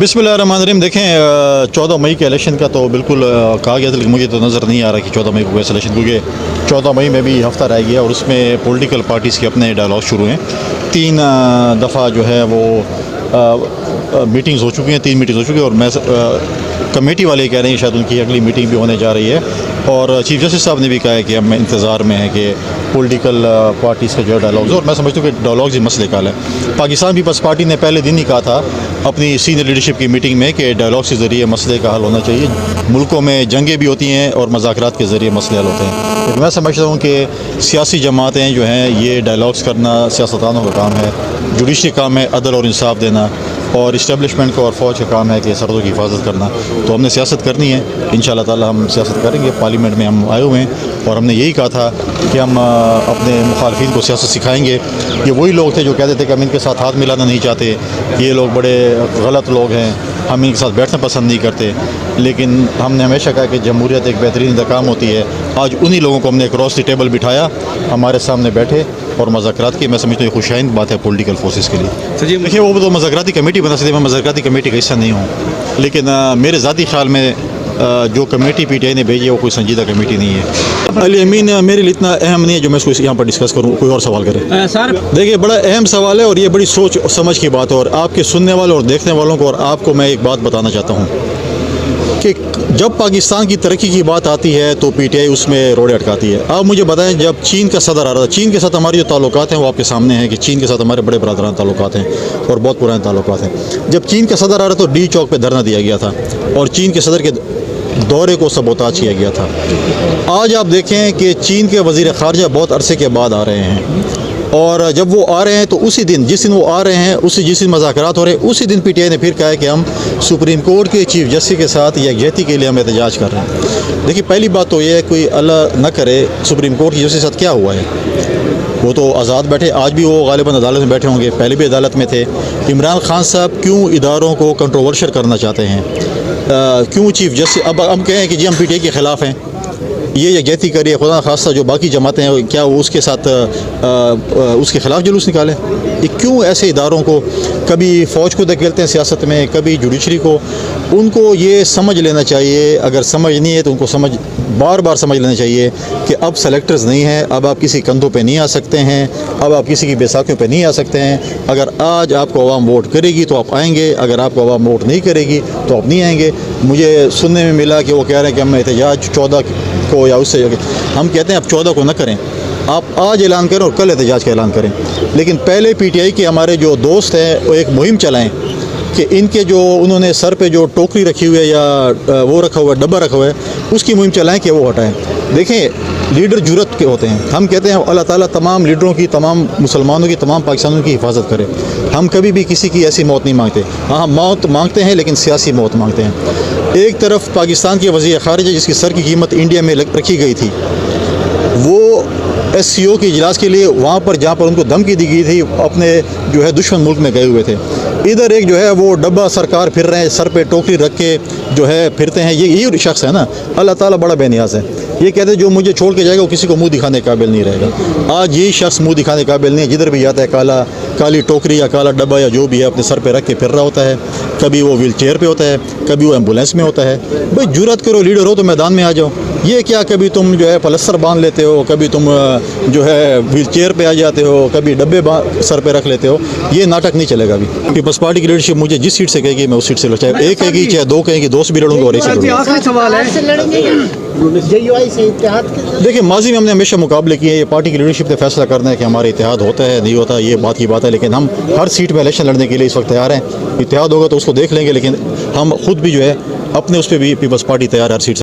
बिस्मिल्लाहिर्रहमानिर्रहीम। देखें 14 मई के इलेक्शन का तो बिल्कुल कहा गया था, लेकिन मुझे तो नज़र नहीं आ रहा कि 14 मई को कैसे इलेक्शन, क्योंकि 14 मई में भी हफ्ता रह गया और उसमें पॉलिटिकल पार्टीज़ के अपने डायलॉग शुरू हैं। 3 दफ़ा जो है वो मीटिंग्स हो चुकी हैं, 3 मीटिंग्स हो चुकी हैं और मैं कमेटी वाले कह रहे हैं शायद उनकी अगली मीटिंग भी होने जा रही है। और चीफ जस्टिस साहब ने भी कहा है कि हम इंतज़ार में हैं कि पॉलिटिकल पार्टीज़ का जो है डायलॉग्स, और मैं समझता हूँ कि डायलॉग्स ही मसले का है। पाकिस्तान पीपल्स पार्टी ने पहले दिन ही कहा था अपनी सीनियर लीडरशिप की मीटिंग में कि डायलॉग्स के ज़रिए मसले का हल होना चाहिए। मुल्कों में जंगें भी होती हैं और मज़ाकरात के ज़रिए मसले हल होते हैं। लेकिन मैं समझता हूँ कि सियासी जमातें जो हैं ये डायलॉग्स करना सियासतदानों का काम है, जुडिशरी काम है अदल और इंसाफ देना, और इस्टेब्लिशमेंट का और फ़ौज का काम है कि सरहदों की हिफाजत करना। तो हमने सियासत करनी है, इंशाअल्लाह ताला हम सियासत करेंगे। पार्लियामेंट में हम आए हुए हैं और हमने यही कहा था कि हम अपने मुखालफिन को सियासत सिखाएंगे। ये वही लोग थे जो कहते थे कि हम इनके साथ हाथ मिलाना नहीं चाहते, ये लोग बड़े गलत लोग हैं, हम इनके साथ बैठना पसंद नहीं करते। लेकिन हमने हमेशा कहा कि जमहूरियत एक बेहतरीन इंतकाम होती है। आज उन्हीं लोगों को हमने क्रॉस द टेबल बिठाया, हमारे सामने बैठे और मुज़ाकरात की। मैं समझता हूँ खुशाइंद बात है पॉलिटिकल फोर्सेस के लिए। देखिए वो तो मुज़ाकराती कमेटी बना सकती है, मैं मुज़ाकराती कमेटी का हिस्सा नहीं हूँ, लेकिन मेरे ज़ाती ख्याल में जो कमेटी पीटीआई ने भेजी है वो कोई संजीदा कमेटी नहीं है। अली अमीन मेरे लिए इतना अहम नहीं है जो मैं इसको यहाँ पर डिस्कस करूँ। कोई और सवाल करें सर। देखिए बड़ा अहम सवाल है और ये बड़ी सोच समझ की बात है, और आपके सुनने वालों और देखने वालों को और आपको मैं एक बात बताना चाहता हूँ कि जब पाकिस्तान की तरक्की की बात आती है तो पीटीआई उसमें रोड़े अटकाती है। आप मुझे बताएं, जब चीन का सदर आ रहा था, चीन के साथ हमारे जो ताल्लुकात हैं वो आपके सामने हैं कि चीन के साथ हमारे बड़े बरदरान ताल्लुकात हैं और बहुत पुराने ताल्लुकात हैं। जब चीन का सदर आ रहा था तो डी चौक पे धरना दिया गया था और चीन के सदर के दौरे को सबोताज किया गया था। आज आप देखें कि चीन के वज़ीर ख़ारजा बहुत अरसे के बाद आ रहे हैं, और जब वो आ रहे हैं तो उसी दिन जिस दिन वो आ रहे हैं जिस दिन मुज़ाकरात हो रहे हैं उसी दिन पीटीआई ने फिर कहा है कि हम सुप्रीम कोर्ट के चीफ जस्टिस के साथ यकजहती के लिए हम एहतजाज कर रहे हैं। देखिए पहली बात तो ये है, कोई अल्लाह न करे सुप्रीम कोर्ट की जस्टिस के साथ क्या हुआ है, वो तो आज़ाद बैठे, आज भी वो गालिबन अदालत में बैठे होंगे, पहले भी अदालत में थे। इमरान खान साहब क्यों इदारों को कंट्रोवर्शियल करना चाहते हैं, क्यों चीफ जस्टिस अब हम कहें कि जी हम पीटीआई के ख़िलाफ़ हैं, ये यकजहती करिए, खुदा खासा जो बाकी जमातें हैं क्या वो उसके साथ उसके ख़िलाफ़ जुलूस निकालें। ये क्यों ऐसे इदारों को कभी फ़ौज को धकेलते हैं सियासत में, कभी जुडिशरी को। उनको ये समझ लेना चाहिए, अगर समझ नहीं है तो उनको बार बार समझ लेना चाहिए कि अब सेलेक्टर्स नहीं हैं, अब आप किसी कंधों पे नहीं आ सकते हैं, अब आप किसी की बैसाखियों पे नहीं आ सकते हैं। अगर आज आपको आवाम वोट करेगी तो आप आएंगे, अगर आपको आवाम वोट नहीं करेगी तो आप नहीं आएंगे। मुझे सुनने में मिला कि वो कह रहे हैं कि हम एहतजाज 14 को या उससे, हम कहते हैं अब 14 को न करें, आप आज ऐलान करें और कल एहतजाज का ऐलान करें। लेकिन पहले पीटीआई के हमारे जो दोस्त हैं वो एक मुहिम चलाएं कि इनके जो उन्होंने सर पे जो टोकरी रखी हुई है या वो रखा हुआ है, डब्बा रखा हुआ है, उसकी मुहिम चलाएं कि वो हटाएं। देखें लीडर जुर्रत के होते हैं, हम कहते हैं अल्लाह ताला तमाम लीडरों की, तमाम मुसलमानों की, तमाम पाकिस्तानियों की हिफाजत करे। हम कभी भी किसी की ऐसी मौत नहीं मांगते। हाँ मौत मांगते हैं लेकिन सियासी मौत मांगते हैं। एक तरफ पाकिस्तान के वज़ीर ख़ारिजा जिसकी सर की कीमत इंडिया में रखी गई थी, वो SCO के इजलास के लिए वहाँ पर जहाँ पर उनको धमकी दी गई थी अपने जो है दुश्मन मुल्क में गए हुए थे। इधर एक जो है वो डब्बा सरकार फिर रहे हैं, सर पे टोकरी रख के जो है फिरते हैं। यही शख्स है ना, अल्लाह ताला बड़ा बेनियाज़ है। ये कहते हैं जो मुझे छोड़ के जाएगा वो किसी को मुंह दिखाने के काबिल नहीं रहेगा। आज यही शख्स मुंह दिखाने के काबिल नहीं है, जिधर भी जाता है काली टोकरी या काला डब्बा या जो भी है अपने सर पे रख के फिर रहा होता है। कभी वो व्हील चेयर पे होता है, कभी वो एम्बुलेंस में होता है। भाई जुर्रत करो, लीडर हो तो मैदान में आ जाओ। ये क्या कभी तुम जो है पलस्तर बांध लेते हो, कभी तुम जो है व्हील चेयर पे आ जाते हो, कभी डब्बे सर पे रख लेते हो। ये नाटक नहीं चलेगा अभी। पीपल्स पार्टी की लीडरशिप मुझे जिस सीट से कहेगी मैं उस सीट से लड़ूँ, चाहे एक कहेगी चाहे दो कहेगी, दोस्त भी लड़ूंगा और एक से लड़ूंगा। आखिरी सवाल है, देखिए माजी में हमने हमेशा मुकाबले किए, ये पार्टी की लीडरशिप ने फैसला करना है कि हमारा इत्तेहाद होता है नहीं होता, ये बात की बात है। लेकिन हम हर सीट में इलेक्शन लड़ने के लिए इस वक्त तैयार हैं। इत्तेहाद होगा तो उसको देख लेंगे, लेकिन हम खुद भी जो है अपने उस पर भी पीपल्स पार्टी तैयार है हर सीट से।